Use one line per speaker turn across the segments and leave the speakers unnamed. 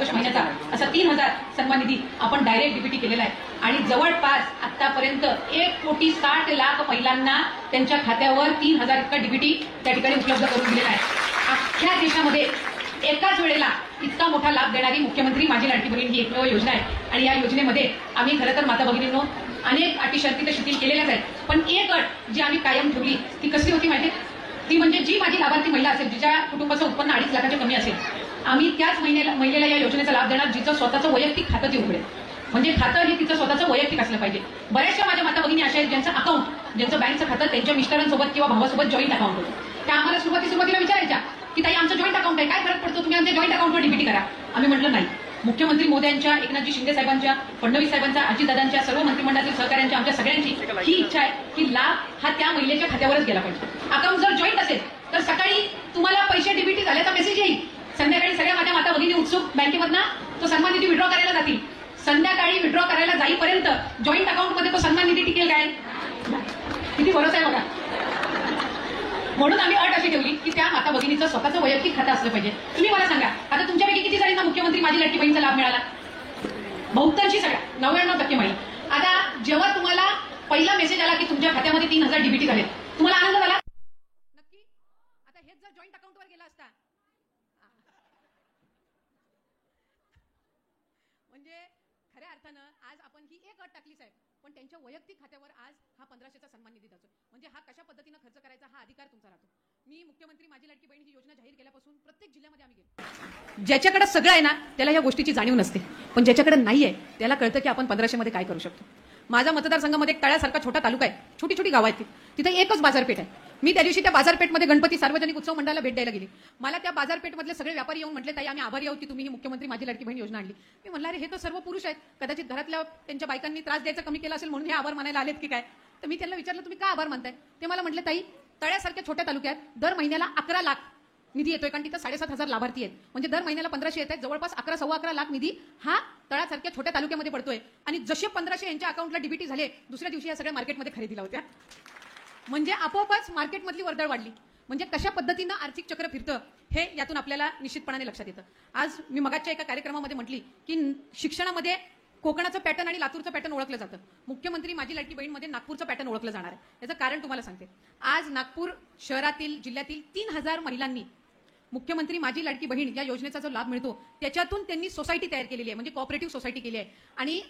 August महिन्याचा असा 3000 सन्मान निधी आपण डायरेक्ट डीबीटी केलेला आहे आणि जवळपास आतापर्यंत 1,60,00,000 महिलांना त्यांच्या खात्यावर 3000 इतका डीबीटी त्या ठिकाणी उपलब्ध करून दिलेला आहे. अख्ख्या देशामध्ये एकाच वेळेला इतका मोठा लाभ देणारी मुख्यमंत्री माझी लाडकी बहीण ही एकमेव योजना आहे आणि या योजनेमध्ये आम्ही खरं तर माता भगिनींनो अनेक अटी शर्ती तर शिथिल केलेल्याच आहेत, पण एक अट जी आम्ही कायम ठेवली ती कसली होती माहिती? ती म्हणजे जी माझी लाभार्थी महिला असेल, जिच्या कुटुंबाचं उत्पन्न 2.5 लाखाच्या कमी असेल, आम्ही त्याच महिलेला या योजनेचा लाभ देणार जिचं स्वतःचं वैयक्तिक खातं ती उघडेल. म्हणजे खातं हे तिचं स्वतःचं वैयक्तिक असलं पाहिजे. बऱ्याचशा माझ्या माता भगिनी अशा आहेत ज्यांचं अकाउंट, ज्यांचं बँकचं खातं त्यांच्या मिस्टरांसोबत किंवा भावासोबत जॉईंट अकाउंट होतं. त्या आम्हाला सुरुवातीला विचारायच्या की ताई आमचं जॉईंट अकाउंट आहे, काय फरक पडतो, तुम्ही आमच्या जॉईंट अकाउंटवर डीबीटी करा. आम्ही म्हटलं नाही. मुख्यमंत्री मोदयांच्या, एकनाथजी शिंदे साहेबांच्या, फडणवीस साहेबांच्या, अजितदादांच्या, सर्व मंत्रिमंडळातील सहकाऱ्यांच्या, आमच्या सगळ्यांची ही इच्छा आहे की लाभ हा त्या महिलेच्या खात्यावरच गेला पाहिजे. अकाउंट जर जॉईंट असेल तर सकाळी तुम्हाला पैसे डीबीटी झाल्याचा मेसेज येईल, संध्याकाळी सगळ्या माझ्या माता भगिनी उत्सुक बँकेमधनं तो सन्मान निधी विड्रॉ करायला जातील. संध्याकाळी विड्रॉ करायला जाईपर्यंत जॉईंट अकाउंटमध्ये तो सन्मान निधी टिकेल काय? किती भरोसा आहे बघा. म्हणून आम्ही अट अशी ठेवली की त्या माता भगिनीचं स्वतःचं वैयक्तिक खातं असलं पाहिजे. तुम्ही मला सांगा, आता तुमच्यापैकी किती जणांना मुख्यमंत्री माझी लाडकी बहीणचा लाभ मिळाला? बहुतांशी सगळ्या, 99% महिला. आता जेव्हा तुम्हाला पहिला मेसेज आला की तुमच्या खात्यामध्ये 3000 डीबीटी झाले, तुम्हाला आनंद झाला नक्की? आता हेच जर जॉईंट अकाउंटवर गेला असता म्हणजे खऱ्या अर्थानं आज आपण ही एक अट टाकली साहेब, पण त्यांच्या वैयक्तिक खात्यावर आज हा 1500चा सन्मान निधी जातो. म्हणजे हा कशा पद्धतीनं खर्च करायचा हा अधिकार तुमचा राहतो. मी मुख्यमंत्री माझी लाडकी बहीण ही योजना जाहीर केल्यापासून प्रत्येक जिल्ह्यामध्ये आम्ही गेलो. ज्याच्याकडे सगळं आहे ना त्याला या गोष्टीची जाणीव नसते, पण ज्याच्याकडे नाही आहे त्याला कळतं की आपण 1500 मध्ये काय करू शकतो. माझ्या मतदारसंघामध्ये एक तळ्यासारखा छोटा तालुका आहे, छोटी छोटी गावं आहेत, तिथे एकच बाजारपेठ आहे. मी त्या दिवशी त्या बाजारपेठमध्ये गणपती सार्वजनिक उत्सव मंडळाला भेट द्यायला गेली. मला त्या बाजारपेठमधले सगळे व्यापारी येऊन म्हटले, ताई आम्ही आभारी आहोत की तुम्ही ही मुख्यमंत्री माझी लाडकी बहीण योजना आणली. मी म्हणलं, अरे हे तर सर्व पुरुष आहेत, कदाचित घरातल्या त्यांच्या बायकांनी त्रास द्यायचा कमी केला असेल म्हणून हे आभार मानायला आलेत की काय. तर मी त्यांना विचारलं, तुम्ही का आभार मानताय? ते मला म्हटले, ताई तळ्यासारख्या छोट्या तालुक्यात दर महिन्याला 11 लाख निधी येतोय, कारण तिथं 7,500 लाभार्थी आहेत, म्हणजे दर महिन्याला 1500 येत आहेत, जवळपास 11-11.25 लाख निधी हा तळ्यासारख्या छोट्या तालुक्यामध्ये पडतोय. आणि जसे 1500 यांच्या अकाउंटला डीबीटी झाले, दुसऱ्या दिवशी या सगळ्या मार्केटमध्ये खरेदीला होत्या. म्हणजे आपोआपच मार्केटमधली वर्दळ वाढली. म्हणजे कशा पद्धतीनं आर्थिक चक्र फिरतं हे यातून आपल्याला निश्चितपणाने लक्षात येतं. आज मी मगाच्या एका कार्यक्रमामध्ये म्हटली की शिक्षणामध्ये कोकणाचं पॅटर्न आणि लातूरचं पॅटर्न ओळखलं जातं. मुख्यमंत्री माझी लाडकी बहीणमध्ये नागपूरचं पॅटर्न ओळखलं जाणार आहे. याचं कारण तुम्हाला सांगते. आज नागपूर शहरातील, जिल्ह्यातील 3000 महिलांनी मुख्यमंत्री माझी लाडकी बहीण या योजनेचा जो लाभ मिळतो त्याच्यातून त्यांनी सोसायटी तयार केलेली आहे, म्हणजे कोऑपरेटिव्ह सोसायटी केली आहे. आणि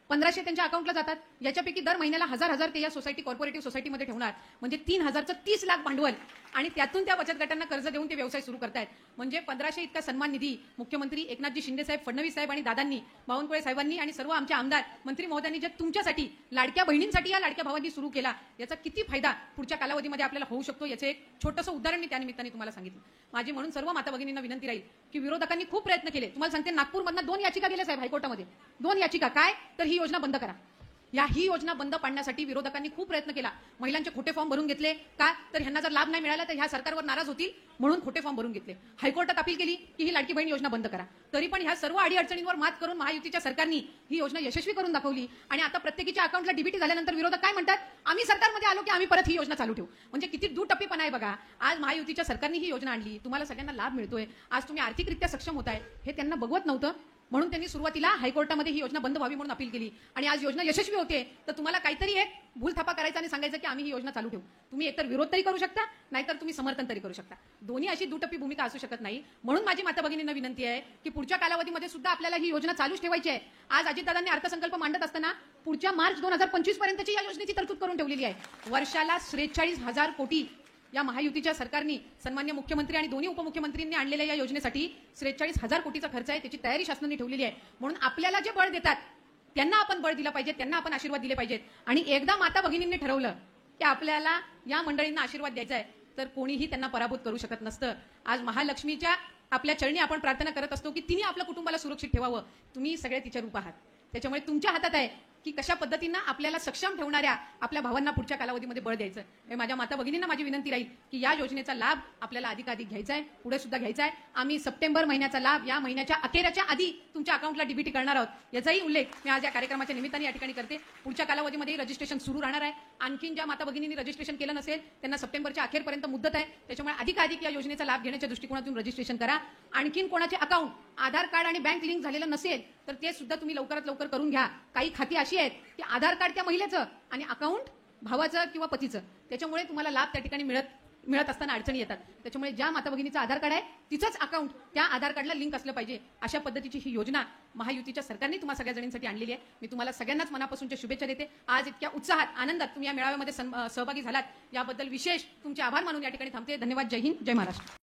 1500 त्यांच्या अकाउंटला जातात, याच्यापैकी दर महिन्याला 1000 ते या सोसायटी, कॉर्पोरेटिव्ह सोसायटीमध्ये ठेवणार. म्हणजे 3000चं 30 लाख भांडवल आणि त्यातून त्या बचत गटांना कर्ज देऊन ते व्यवसाय सुरू करतायत. म्हणजे 1500 इतका सन्मान निधी मुख्यमंत्री एकनाथजी शिंदे साहेब, फडणवीस साहेब आणि दादांनी, बावनकुळे साहेबांनी आणि सर्व आमचे आमदार मंत्री महोदयांनी जे तुमच्यासाठी, लाडक्या बहिणींसाठी, या लाडक्या भावांनी सुरू केला, याचा किती फायदा पुढच्या कालावधीमध्ये आपल्याला होऊ शकतो याचे एक छोटंसं उदाहरण मी त्यानिमित्ताने तुम्हाला सांगितलं. माझी म्हणून सर्व माता भगिनींना विनंती राहील की विरोधकांनी खूप प्रयत्न केले. तुम्हाला सांगते, नागपूरमधनं 2 याचिका गेल्या साहेब हायकोर्टामध्ये. 2 याचिका. काय तर ही योजना बंद करा. ही योजना बंद पाडण्यासाठी विरोधकांनी खूप प्रयत्न केला. महिलांचे खोटे फॉर्म भरून घेतले. का तर ह्यांना जर लाभ नाही मिळाला तर ह्या सरकारवर नाराज होतील म्हणून खोटे फॉर्म भरून घेतले. हायकोर्टात अपील केली की ही लाडकी बहीण योजना बंद करा. तरी पण ह्या सर्व अडीअडचणींवर मात करून महायुतीच्या सरकारनी ही योजना यशस्वी करून दाखवली. आणि आता प्रत्येकीच्या अकाउंटला डीबीटी झाल्यानंतर विरोधक काय म्हणतात, आम्ही सरकारमध्ये आलो की आम्ही परत ही योजना चालू ठेवू. म्हणजे किती दुटप्पीपणा आहे बघा. आज महायुतीच्या सरकारने ही योजना आणली, तुम्हाला सगळ्यांना लाभ मिळतोय, आज तुम्ही आर्थिकरित्या सक्षम होताय, हे त्यांना बघवत नव्हतं. म्हणून त्यांनी सुरुवातीला हायकोर्टामध्ये ही योजना बंद व्हावी म्हणून अपील केली. आणि आज योजना यशस्वी होते तर तुम्हाला काहीतरी एक भूलथापा करायचा आणि सांगायचं की आम्ही ही योजना चालू ठेवू. तुम्ही एकतर विरोध तरी करू शकता, नाहीतर तुम्ही समर्थन तरी करू शकता. दोन्ही अशी दुटप्पी भूमिका असू शकत नाही. म्हणून माझी माता भगिनींना विनंती आहे की पुढच्या कालावधीमध्ये सुद्धा आपल्याला ही योजना चालूच ठेवायची आहे. आज अजितदादांनी अर्थसंकल्प मांडत असताना पुढच्या मार्च 2025 पर्यंतची या योजनेची तरतूद करून ठेवलेली आहे. वर्षाला 43,000 कोटी या महायुतीच्या सरकारने, सन्मान्य मुख्यमंत्री आणि दोन्ही उपमुख्यमंत्र्यांनी आणलेल्या या योजनेसाठी 43,000 कोटीचा खर्च आहे. त्याची तयारी शासनाने ठेवलेली आहे. म्हणून आपल्याला जे बळ देतात त्यांना आपण बळ दिलं पाहिजे, त्यांना आपण आशीर्वाद दिले पाहिजेत. आणि एकदा माता भगिनींनी ठरवलं की आपल्याला या मंडळींना आशीर्वाद द्यायचा आहे तर कोणीही त्यांना पराभूत करू शकत नसतं. आज महालक्ष्मीच्या आपल्या चरणी आपण प्रार्थना करत असतो की तिने आपल्या कुटुंबाला सुरक्षित ठेवावं. तुम्ही सगळे तिच्या रूप आहात. त्याच्यामुळे तुमच्या हातात आहे की कशा पद्धतीनं आपल्याला सक्षम ठेवणाऱ्या आपल्या भावांना पुढच्या कालावधीमध्ये बळ द्यायचं. हे माझ्या माता भगिनींना माझी विनंती राहील की या योजनेचा लाभ आपल्याला अधिकाधिक घ्यायचा आहे, पुढे सुद्धा घ्यायचा आहे. आम्ही सप्टेंबर महिन्याचा लाभ या महिन्याच्या अखेरच्या आधी तुमच्या अकाउंटला डीबीटी करणार आहोत, याचाही उल्लेख मी आज या कार्यक्रमाच्या निमित्ताने या ठिकाणी करते. पुढच्या कालावधीमध्ये रजिस्ट्रेशन सुरू राहणार आहे. आणखीन ज्या माता भगिनींनी रजिस्ट्रेशन केलं नसेल त्यांना सप्टेंबरच्या अखेरपर्यंत मुदत आहे, त्याच्यामुळे अधिकाधिक या योजनेचा लाभ घेण्याच्या दृष्टिकोनातून रजिस्ट्रेशन करा. आणखीन कोणाचे अकाउंट आधार कार्ड आणि बँक लिंक झालेलं नसेल तर ते सुद्धा तुम्ही लवकरात लवकर करून घ्या. काही खाती अशी आहेत की आधार कार्ड त्या महिलेचं आणि अकाउंट भावाचं किंवा पतीचं, त्याच्यामुळे तुम्हाला लाभ त्या ठिकाणी मिळत असताना अडचणी येतात. त्याच्यामुळे ज्या माता भगिनीचं आधार कार्ड आहे तिचंच अकाउंट त्या आधार कार्डला लिंक असलं पाहिजे. अशा पद्धतीची ही योजना महायुतीच्या सरकारने तुम्हा सगळ्या जणींसाठी आणलेली आहे. मी तुम्हाला सगळ्यांनाच मनापासूनच्या शुभेच्छा देते. आज इतक्या उत्साहात आनंदात तुम्ही या मेळाव्यामध्ये सहभागी झालात याबद्दल विशेष तुमचे आभार मानून या ठिकाणी थांबते. धन्यवाद. जय हिंद, जय महाराष्ट्र.